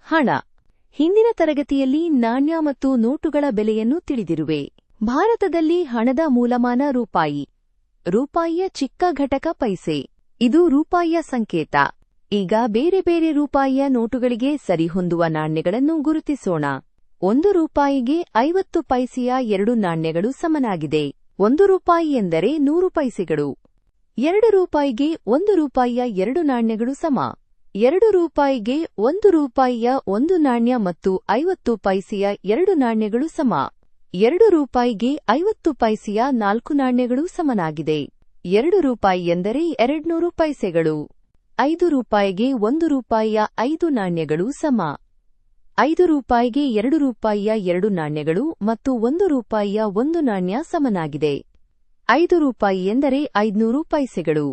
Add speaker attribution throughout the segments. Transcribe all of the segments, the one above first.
Speaker 1: ಹಣ. ಹಿಂದಿನ ತರಗತಿಯಲ್ಲಿ ನಾಣ್ಯ ಮತ್ತು ನೋಟುಗಳ ಬೆಲೆಯನ್ನು ತಿಳಿದಿರುವೆ. ಭಾರತದಲ್ಲಿ ಹಣದ ಮೂಲಮಾನ ರೂಪಾಯಿ. ರೂಪಾಯಿಯ ಚಿಕ್ಕ ಘಟಕ ಪೈಸೆ. ಇದು ರೂಪಾಯಿಯ ಸಂಕೇತ. ಈಗ ಬೇರೆ ಬೇರೆ ರೂಪಾಯಿಯ ನೋಟುಗಳಿಗೆ ಸರಿಹೊಂದುವ ನಾಣ್ಯಗಳನ್ನು ಗುರುತಿಸೋಣ. 1 ರೂಪಾಯಿಗೆ 50 ಪೈಸೆಯ 2 ನಾಣ್ಯಗಳು ಸಮನಾಗಿದೆ. 1 ರೂಪಾಯಿ ಎಂದರೆ 100 ಪೈಸೆಗಳು. 2 ರೂಪಾಯಿಗೆ 1 ರೂಪಾಯಿಯ 2 ನಾಣ್ಯಗಳು ಸಮ. 2 ರೂಪಾಯಿಗೆ 1 ರೂಪಾಯಿಯ 1 ನಾಣ್ಯ ಮತ್ತು 50 ಪೈಸೆಯ 2 ನಾಣ್ಯಗಳು ಸಮ. 2 ರೂಪಾಯಿಗೆ 50 ಪೈಸೆಯ 4 ನಾಣ್ಯಗಳು ಸಮನಾಗಿದೆ. 2 ರೂಪಾಯಿ ಎಂದರೆ 200 ಪೈಸೆಗಳು. 5 ರೂಪಾಯಿಗೆ 1 ರೂಪಾಯಿಯ 5 ನಾಣ್ಯಗಳು ಸಮ. 5 ರೂಪಾಯಿಗೆ 2 ರೂಪಾಯಿಯ 2 ನಾಣ್ಯಗಳು ಮತ್ತು 1 ರೂಪಾಯಿಯ 1 ನಾಣ್ಯ ಸಮನಾಗಿದೆ. 5 ರೂಪಾಯಿ ಎಂದರೆ 500 ಪೈಸೆಗಳು.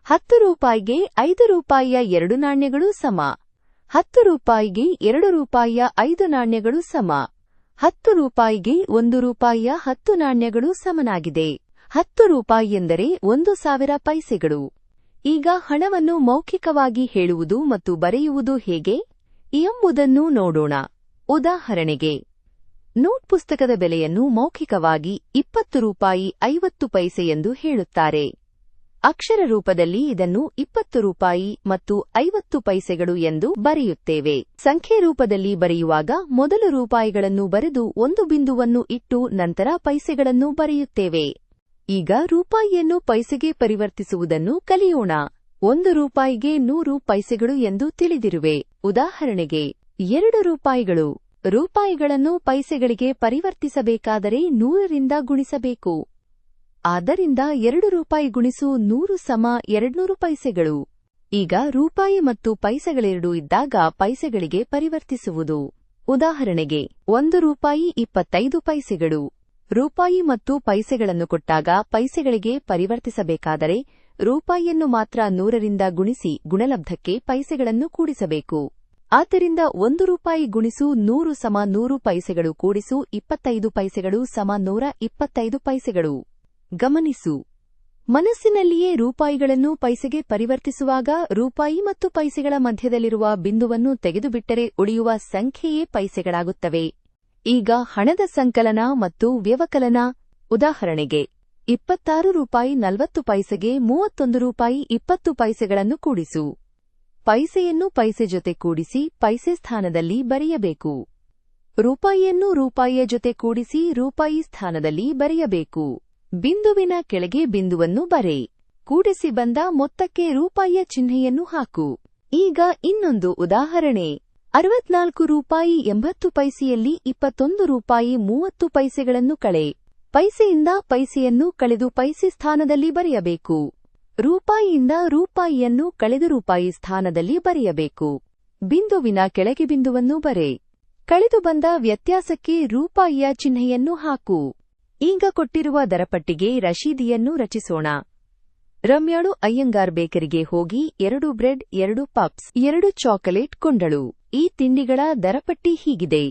Speaker 1: 10 ರೂಪಾಯಿಗೆ 5 ರೂಪಾಯಿಯ 2 ನಾಣ್ಯಗಳು ಸಮ. 10 ರೂಪಾಯಿಗೆ 2 ರೂಪಾಯಿಯ 5 ನಾಣ್ಯಗಳು ಸಮ. 10 ರೂಪಾಯಿಗೆ 1 ರೂಪಾಯಿಯ 10 ನಾಣ್ಯಗಳು ಸಮನಾಗಿದೆ. 10 ರೂಪಾಯಿ ಎಂದರೆ 1000 ಪೈಸೆಗಳು. ಈಗ ಹಣವನ್ನು ಮೌಖಿಕವಾಗಿ ಹೇಳುವುದು ಮತ್ತು ಬರೆಯುವುದು ಹೇಗೆ ಎಂಬುದನ್ನು ನೋಡೋಣ. ಉದಾಹರಣೆಗೆ, ನೋಟ್ ಪುಸ್ತಕದ ಬೆಲೆಯನ್ನು ಮೌಖಿಕವಾಗಿ 20 ರೂಪಾಯಿ 50 ಪೈಸೆ ಎಂದು ಹೇಳುತ್ತಾರೆ. ಅಕ್ಷರ ರೂಪದಲ್ಲಿ ಇದನ್ನು 20 ರೂಪಾಯಿ ಮತ್ತು 50 ಪೈಸೆಗಳು ಎಂದು ಬರೆಯುತ್ತೇವೆ. ಸಂಖ್ಯೆ ರೂಪದಲ್ಲಿ ಬರೆಯುವಾಗ ಮೊದಲು ರೂಪಾಯಿಗಳನ್ನು ಬರೆದು ಒಂದು ಬಿಂದುವನ್ನು ಇಟ್ಟು ನಂತರ ಪೈಸೆಗಳನ್ನು ಬರೆಯುತ್ತೇವೆ. ಈಗ ರೂಪಾಯಿಯನ್ನು ಪೈಸೆಗೆ ಪರಿವರ್ತಿಸುವುದನ್ನು ಕಲಿಯೋಣ. 1 ರೂಪಾಯಿಗೆ 100 ಪೈಸೆಗಳು ಎಂದು ತಿಳಿದಿರುವೆ. ಉದಾಹರಣೆಗೆ, 2 ರೂಪಾಯಿಗಳು. ರೂಪಾಯಿಗಳನ್ನು ಪೈಸೆಗಳಿಗೆ ಪರಿವರ್ತಿಸಬೇಕಾದರೆ 100ರಿಂದ ಗುಣಿಸಬೇಕು. ಆದ್ದರಿಂದ 2 ರೂಪಾಯಿ ಗುಣಿಸು 100 ಸಮ 200 ಪೈಸೆಗಳು. ಈಗ ರೂಪಾಯಿ ಮತ್ತು ಪೈಸೆಗಳೆರಡೂ ಇದ್ದಾಗ ಪೈಸೆಗಳಿಗೆ ಪರಿವರ್ತಿಸುವುದು. ಉದಾಹರಣೆಗೆ, 1 ರೂಪಾಯಿ 25 ಪೈಸೆಗಳು. ರೂಪಾಯಿ ಮತ್ತು ಪೈಸೆಗಳನ್ನು ಕೊಟ್ಟಾಗ ಪೈಸೆಗಳಿಗೆ ಪರಿವರ್ತಿಸಬೇಕಾದರೆ ರೂಪಾಯಿಯನ್ನು ಮಾತ್ರ 100ರಿಂದ ಗುಣಿಸಿ ಗುಣಲಬ್ಧಕ್ಕೆ ಪೈಸೆಗಳನ್ನು ಕೂಡಿಸಬೇಕು. ಆದ್ದರಿಂದ 1 ರೂಪಾಯಿ ಗುಣಿಸು 100 ಸಮ 100 ಪೈಸೆಗಳು ಕೂಡಿಸು 25 ಪೈಸೆಗಳು ಸಮ 125 ಪೈಸೆಗಳು. ಗಮನಿಸು, ಮನಸ್ಸಿನಲ್ಲಿಯೇ ರೂಪಾಯಿಗಳನ್ನು ಪೈಸೆಗೆ ಪರಿವರ್ತಿಸುವಾಗ ರೂಪಾಯಿ ಮತ್ತು ಪೈಸೆಗಳ ಮಧ್ಯದಲ್ಲಿರುವ ಬಿಂದುವನ್ನು ತೆಗೆದುಬಿಟ್ಟರೆ ಉಳಿಯುವ ಸಂಖ್ಯೆಯೇ ಪೈಸೆಗಳಾಗುತ್ತವೆ. ಈಗ ಹಣದ ಸಂಕಲನ ಮತ್ತು ವ್ಯವಕಲನ. ಉದಾಹರಣೆಗೆ, 26 ರೂಪಾಯಿ 40 ಪೈಸೆಗೆ 31 ರೂಪಾಯಿ 20 ಪೈಸೆಗಳನ್ನು ಕೂಡಿಸು. ಪೈಸೆಯನ್ನು ಪೈಸೆ ಜೊತೆ ಕೂಡಿಸಿ ಪೈಸೆ ಸ್ಥಾನದಲ್ಲಿ ಬರೆಯಬೇಕು. ರೂಪಾಯಿಯನ್ನು ರೂಪಾಯಿಯ ಜೊತೆ ಕೂಡಿಸಿ ರೂಪಾಯಿ ಸ್ಥಾನದಲ್ಲಿ ಬರೆಯಬೇಕು. ಬಿಂದುವಿನ ಕೆಳಗೆ ಬಿಂದುವನ್ನು ಬರೆ. ಕೂಡಿಸಿ ಬಂದ ಮೊತ್ತಕ್ಕೆ ರೂಪಾಯಿಯ ಚಿಹ್ನೆಯನ್ನು ಹಾಕು. ಈಗ ಇನ್ನೊಂದು ಉದಾಹರಣೆ. 64 ರೂಪಾಯಿ 80 ಪೈಸೆಯಲ್ಲಿ 21 ರೂಪಾಯಿ 30 ಪೈಸೆಗಳನ್ನು ಕಳೆ. ಪೈಸೆಯಿಂದ ಪೈಸೆಯನ್ನು ಕಳೆದು ಪೈಸೆ ಸ್ಥಾನದಲ್ಲಿ ಬರೆಯಬೇಕು. ರೂಪಾಯಿಯಿಂದ ರೂಪಾಯಿಯನ್ನು ಕಳೆದು ರೂಪಾಯಿ ಸ್ಥಾನದಲ್ಲಿ ಬರೆಯಬೇಕು. ಬಿಂದುವಿನ ಕೆಳಗೆ ಬಿಂದುವನ್ನು ಬರೆ. ಕಳೆದು ಬಂದ ವ್ಯತ್ಯಾಸಕ್ಕೆ ರೂಪಾಯಿಯ ಚಿಹ್ನೆಯನ್ನು ಹಾಕು. ಈಗ ಕೊಟ್ಟಿರುವ ದರಪಟ್ಟಿಗೆ ರಶೀದಿಯನ್ನು ರಚಿಸೋಣ. ರಮ್ಯಾಳು ಅಯ್ಯಂಗಾರ್ ಬೇಕರಿಗೆ ಹೋಗಿ 2 ಬ್ರೆಡ್, 2 ಪಪ್ಸ್, 2 ಚಾಕೊಲೇಟ್ ಕೊಂಡಳು. ಈ ತಿಂಡಿಗಳ ದರಪಟ್ಟಿ ಹೀಗಿದೆ.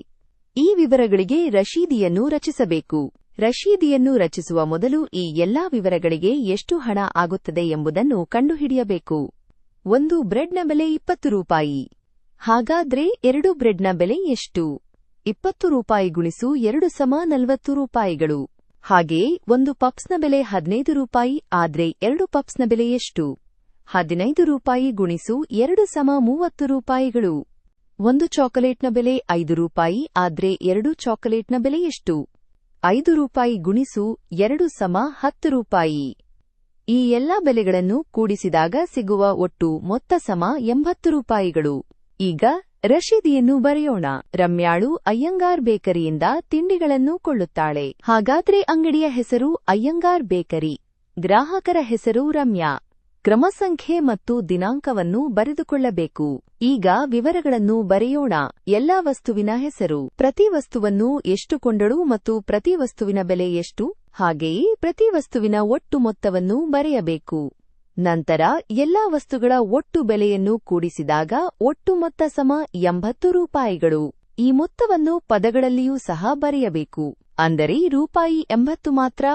Speaker 1: ಈ ವಿವರಗಳಿಗೆ ರಶೀದಿಯನ್ನು ರಚಿಸಬೇಕು. ರಶೀದಿಯನ್ನು ರಚಿಸುವ ಮೊದಲು ಈ ಎಲ್ಲಾ ವಿವರಗಳಿಗೆ ಎಷ್ಟು ಹಣ ಆಗುತ್ತದೆ ಎಂಬುದನ್ನು ಕಂಡುಹಿಡಿಯಬೇಕು. 1 ಬ್ರೆಡ್ನ ಬೆಲೆ 20 ರೂಪಾಯಿ. ಹಾಗಾದ್ರೆ 2 ಬ್ರೆಡ್ನ ಬೆಲೆ ಎಷ್ಟು? 20 ರೂಪಾಯಿ ಗುಣಿಸು 2 ಸಮ 40 ರೂಪಾಯಿಗಳು. ಹಾಗೆಯೇ 1 ಪಪ್ಸ್ನ ಬೆಲೆ 15 ರೂಪಾಯಿ ಆದ್ರೆ 2 ಪಪ್ಸ್ನ ಬೆಲೆ ಎಷ್ಟು? 15 ರೂಪಾಯಿ ಗುಣಿಸು 2 ಸಮ 30 ರೂಪಾಯಿಗಳು. 1 ಚಾಕೊಲೇಟ್ನ ಬೆಲೆ 5 ರೂಪಾಯಿ ಆದ್ರೆ 2 ಚಾಕೊಲೇಟ್ನ ಬೆಲೆ ಎಷ್ಟು? 5 ರೂಪಾಯಿ ಗುಣಿಸು 2 ಸಮ 10 ರೂಪಾಯಿ. ಈ ಎಲ್ಲಾ ಬೆಲೆಗಳನ್ನು ಕೂಡಿಸಿದಾಗ ಸಿಗುವ ಒಟ್ಟು ಮೊತ್ತ ಸಮ 80 ರೂಪಾಯಿಗಳು. ಈಗ ರಶೀದಿಯನ್ನು ಬರೆಯೋಣ. ರಮ್ಯಾಳು ಅಯ್ಯಂಗಾರ್ ಬೇಕರಿಯಿಂದ ತಿಂಡಿಗಳನ್ನು ಕೊಳ್ಳುತ್ತಾಳೆ. ಹಾಗಾದ್ರೆ ಅಂಗಡಿಯ ಹೆಸರು ಅಯ್ಯಂಗಾರ್ ಬೇಕರಿ. ಗ್ರಾಹಕರ ಹೆಸರು ರಮ್ಯಾ. ಕ್ರಮಸಂಖ್ಯೆ ಮತ್ತು ದಿನಾಂಕವನ್ನು ಬರೆದುಕೊಳ್ಳಬೇಕು. ಈಗ ವಿವರಗಳನ್ನು ಬರೆಯೋಣ. ಎಲ್ಲಾ ವಸ್ತುವಿನ ಹೆಸರು, ಪ್ರತಿ ವಸ್ತುವನ್ನು ಎಷ್ಟು ಕೊಂಡಳು ಮತ್ತು ಪ್ರತಿ ವಸ್ತುವಿನ ಬೆಲೆ ಎಷ್ಟು, ಹಾಗೆಯೇ ಪ್ರತಿ ವಸ್ತುವಿನ ಒಟ್ಟು ಮೊತ್ತವನ್ನು ಬರೆಯಬೇಕು. ನಂತರ ಎಲ್ಲಾ ವಸ್ತುಗಳ ಒಟ್ಟು ಬೆಲೆಯನ್ನು ಕೂಡಿಸಿದಾಗ ಒಟ್ಟು ಮೊತ್ತ ಸಮ 80 ರೂಪಾಯಿಗಳು. ಈ ಮೊತ್ತವನ್ನು ಪದಗಳಲ್ಲಿಯೂ ಸಹ ಬರೆಯಬೇಕು. ಅಂದರೆ ರೂಪಾಯಿ 80 ಮಾತ್ರ.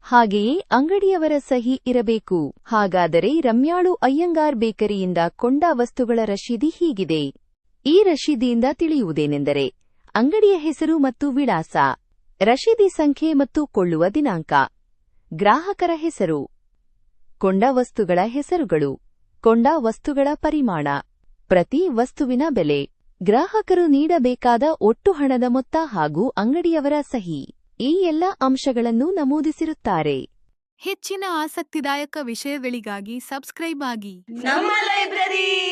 Speaker 1: ಹಾಗೆಯೇ ಅಂಗಡಿಯವರ ಸಹಿ ಇರಬೇಕು. ಹಾಗಾದರೆ ರಮ್ಯಾಳು ಅಯ್ಯಂಗಾರ್ ಬೇಕರಿಯಿಂದ ಕೊಂಡ ವಸ್ತುಗಳ ರಶೀದಿ ಹೀಗಿದೆ. ಈ ರಶೀದಿಯಿಂದ ತಿಳಿಯುವುದೇನೆಂದರೆ ಅಂಗಡಿಯ ಹೆಸರು ಮತ್ತು ವಿಳಾಸ, ರಶೀದಿ ಸಂಖ್ಯೆ ಮತ್ತು ಕೊಳ್ಳುವ ದಿನಾಂಕ, ಗ್ರಾಹಕರ ಹೆಸರು, ಕೊಂಡ ವಸ್ತುಗಳ ಹೆಸರುಗಳು, ಕೊಂಡ ವಸ್ತುಗಳ ಪರಿಮಾಣ, ಪ್ರತಿ ವಸ್ತುವಿನ ಬೆಲೆ, ಗ್ರಾಹಕರು ನೀಡಬೇಕಾದ ಒಟ್ಟು ಹಣದ ಮೊತ್ತ ಹಾಗೂ ಅಂಗಡಿಯವರ ಸಹಿ ಈ ಎಲ್ಲ ಅಂಶಗಳನ್ನು ನಮೂದಿಸಿರುತ್ತಾರೆ.
Speaker 2: ಹೆಚ್ಚಿನ ಆಸಕ್ತಿದಾಯಕ ವಿಷಯಗಳಿಗಾಗಿ ಸಬ್ಸ್ಕ್ರೈಬ್ ಆಗಿ
Speaker 3: ನಮ್ಮ ಲೈಬ್ರರಿ.